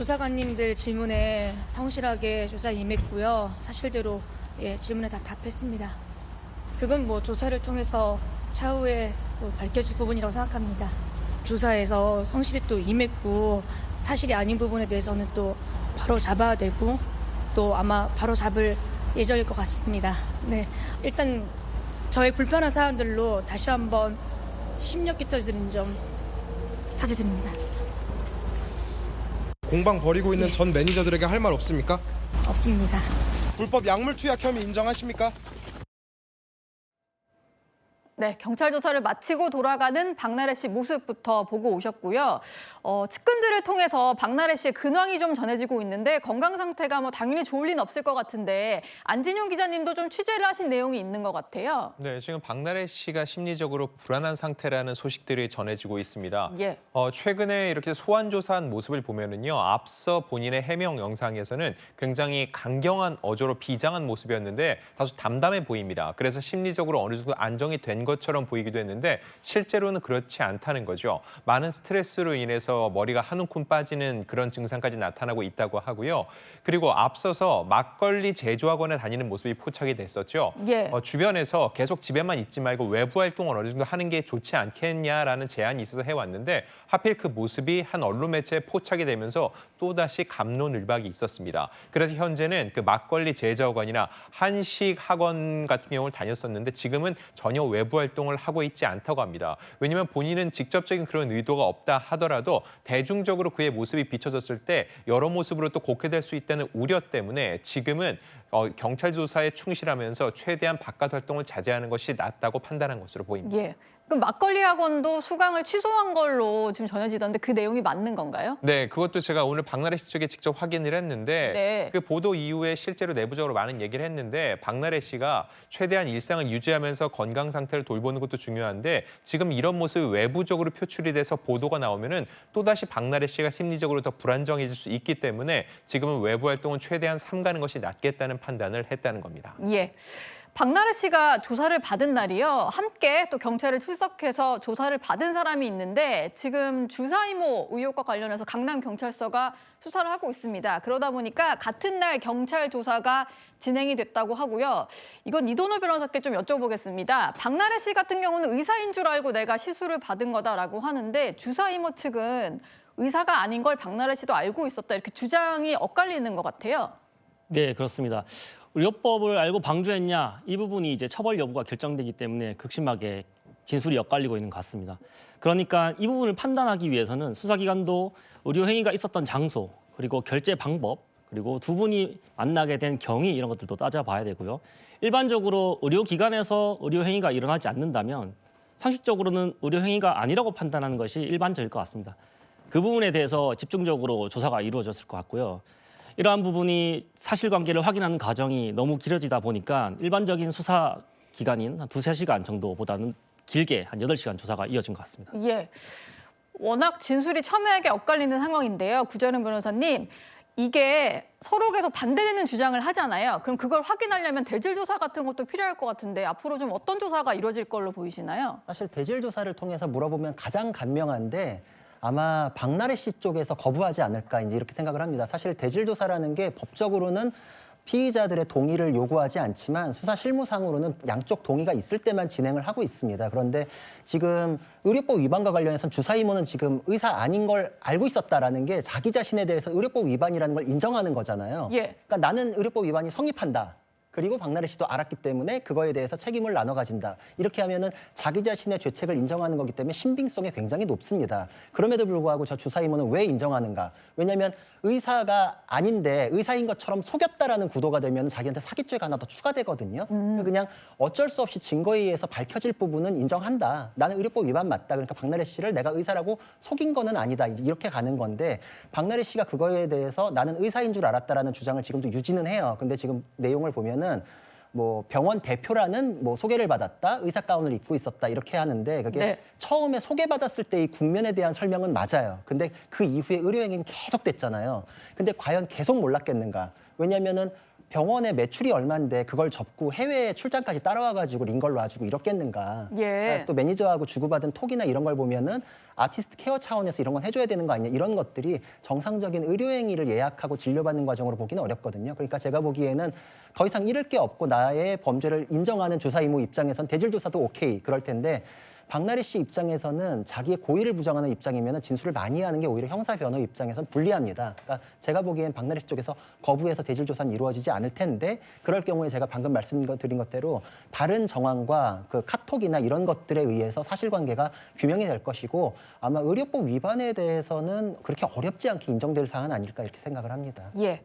조사관님들 질문에 성실하게 조사 임했고요. 사실대로 질문에 다 답했습니다. 그건 뭐 조사를 통해서 차후에 밝혀질 부분이라고 생각합니다. 조사에서 성실히 또 임했고 사실이 아닌 부분에 대해서는 또 바로 잡아야 되고 또 아마 바로 잡을 예정일 것 같습니다. 네, 일단 저의 불편한 사안들로 다시 한번 심력 끼쳐드린 점 사죄드립니다. 공방 벌이고 있는 전 매니저들에게 할 말 없습니까? 없습니다. 불법 약물 투약 혐의 인정하십니까? 네, 경찰 조사를 마치고 돌아가는 박나래 씨 모습부터 보고 오셨고요. 측근들을 통해서 박나래 씨의 근황이 좀 전해지고 있는데 건강 상태가 뭐 당연히 좋을 리는 없을 것 같은데 안진용 기자님도 좀 취재를 하신 내용이 있는 것 같아요. 네, 지금 박나래 씨가 심리적으로 불안한 상태라는 소식들이 전해지고 있습니다. 예. 최근에 이렇게 소환 조사한 모습을 보면은요, 앞서 본인의 해명 영상에서는 굉장히 강경한 어조로 비장한 모습이었는데 다소 담담해 보입니다. 그래서 심리적으로 어느 정도 안정이 된 것처럼 보이기도 했는데 실제로는 그렇지 않다는 거죠. 많은 스트레스로 인해서 머리가 한 움큼 빠지는 그런 증상까지 나타나고 있다고 하고요. 그리고 앞서서 막걸리 제조학원에 다니는 모습이 포착이 됐었죠. 예. 주변에서 계속 집에만 있지 말고 외부 활동을 어느 정도 하는 게 좋지 않겠냐라는 제안이 있어서 해왔는데 하필 그 모습이 한 언론 매체에 포착이 되면서 또다시 갑론을박이 있었습니다. 그래서 현재는 그 막걸리 제조학원이나 한식 학원 같은 경우를 다녔었는데 지금은 전혀 외부 활동을 하고 있지 않다고 합니다. 왜냐하면 본인은 직접적인 그런 의도가 없다 하더라도 대중적으로 그의 모습이 비춰졌을 때 여러 모습으로 또 곡해될 수 있다는 우려 때문에 지금은 경찰 조사에 충실하면서 최대한 바깥 활동을 자제하는 것이 낫다고 판단한 것으로 보입니다. 예. 그럼 막걸리 학원도 수강을 취소한 걸로 지금 전해지던데 그 내용이 맞는 건가요? 네, 그것도 제가 오늘 박나래 씨 측에 직접 확인을 했는데 네. 그 보도 이후에 실제로 내부적으로 많은 얘기를 했는데 박나래 씨가 최대한 일상을 유지하면서 건강 상태를 돌보는 것도 중요한데 지금 이런 모습이 외부적으로 표출이 돼서 보도가 나오면은 또다시 박나래 씨가 심리적으로 더 불안정해질 수 있기 때문에 지금은 외부 활동은 최대한 삼가는 것이 낫겠다는 판단을 했다는 겁니다. 예. 박나래 씨가 조사를 받은 날이요. 함께 또 경찰에 출석해서 조사를 받은 사람이 있는데 지금 주사이모 의혹과 관련해서 강남경찰서가 수사를 하고 있습니다. 그러다 보니까 같은 날 경찰 조사가 진행이 됐다고 하고요. 이건 이도노 변호사께 좀 여쭤보겠습니다. 박나래 씨 같은 경우는 의사인 줄 알고 내가 시술을 받은 거다라고 하는데 주사이모 측은 의사가 아닌 걸 박나래 씨도 알고 있었다. 이렇게 주장이 엇갈리는 것 같아요. 네, 그렇습니다. 의료법을 알고 방조했냐 이 부분이 이제 처벌 여부가 결정되기 때문에 극심하게 진술이 엇갈리고 있는 것 같습니다. 그러니까 이 부분을 판단하기 위해서는 수사기관도 의료 행위가 있었던 장소 그리고 결제 방법 그리고 두 분이 만나게 된 경위 이런 것들도 따져봐야 되고요. 일반적으로 의료기관에서 의료 행위가 일어나지 않는다면 상식적으로는 의료 행위가 아니라고 판단하는 것이 일반적일 것 같습니다. 그 부분에 대해서 집중적으로 조사가 이루어졌을 것 같고요. 이러한 부분이 사실관계를 확인하는 과정이 너무 길어지다 보니까 일반적인 수사 기간인 한 2~3시간 정도보다는 길게 한 8시간 조사가 이어진 것 같습니다. 예, 워낙 진술이 첨예하게 엇갈리는 상황인데요. 구자룡 변호사님, 이게 서로 계속 반대되는 주장을 하잖아요. 그럼 그걸 확인하려면 대질 조사 같은 것도 필요할 것 같은데 앞으로 좀 어떤 조사가 이루어질 걸로 보이시나요? 사실 대질 조사를 통해서 물어보면 가장 간명한데 아마 박나래 씨 쪽에서 거부하지 않을까 이제 이렇게 생각을 합니다. 사실 대질 조사라는 게 법적으로는 피의자들의 동의를 요구하지 않지만 수사 실무상으로는 양쪽 동의가 있을 때만 진행을 하고 있습니다. 그런데 지금 의료법 위반과 관련해서는 주사이모는 지금 의사 아닌 걸 알고 있었다라는 게 자기 자신에 대해서 의료법 위반이라는 걸 인정하는 거잖아요. 예. 그러니까 나는 의료법 위반이 성립한다. 그리고 박나래 씨도 알았기 때문에 그거에 대해서 책임을 나눠 가진다. 이렇게 하면은 자기 자신의 죄책을 인정하는 거기 때문에 신빙성이 굉장히 높습니다. 그럼에도 불구하고 저 주사이모는 왜 인정하는가? 왜냐하면 의사가 아닌데 의사인 것처럼 속였다라는 구도가 되면 자기한테 사기죄가 하나 더 추가되거든요. 그냥 어쩔 수 없이 증거에 의해서 밝혀질 부분은 인정한다. 나는 의료법 위반 맞다. 그러니까 박나래 씨를 내가 의사라고 속인 거는 아니다. 이렇게 가는 건데 박나래 씨가 그거에 대해서 나는 의사인 줄 알았다라는 주장을 지금도 유지는 해요. 근데 지금 내용을 보면은 뭐 병원 대표라는 뭐 소개를 받았다, 의사 가운을 입고 있었다 이렇게 하는데 그게 네. 처음에 소개받았을 때의 국면에 대한 설명은 맞아요. 근데 그 이후에 의료행위는 계속 됐잖아요. 근데 과연 계속 몰랐겠는가? 왜냐면은 병원의 매출이 얼만데 그걸 접고 해외 출장까지 따라와가지고 링걸 놔주고 이렇겠는가. 예. 그러니까 또 매니저하고 주고받은 톡이나 이런 걸 보면은 아티스트 케어 차원에서 이런 건 해줘야 되는 거 아니냐. 이런 것들이 정상적인 의료행위를 예약하고 진료받는 과정으로 보기는 어렵거든요. 그러니까 제가 보기에는 더 이상 잃을 게 없고 나의 범죄를 인정하는 조사 이모 입장에선 대질 조사도 오케이 그럴 텐데 박나래 씨 입장에서는 자기의 고의를 부정하는 입장이면 진술을 많이 하는 게 오히려 형사 변호 입장에선 불리합니다. 그러니까 제가 보기엔 박나래 씨 쪽에서 거부해서 대질 조사는 이루어지지 않을 텐데 그럴 경우에 제가 방금 말씀드린 것대로 다른 정황과 그 카톡이나 이런 것들에 의해서 사실관계가 규명이 될 것이고 아마 의료법 위반에 대해서는 그렇게 어렵지 않게 인정될 사안은 아닐까 이렇게 생각을 합니다. 예.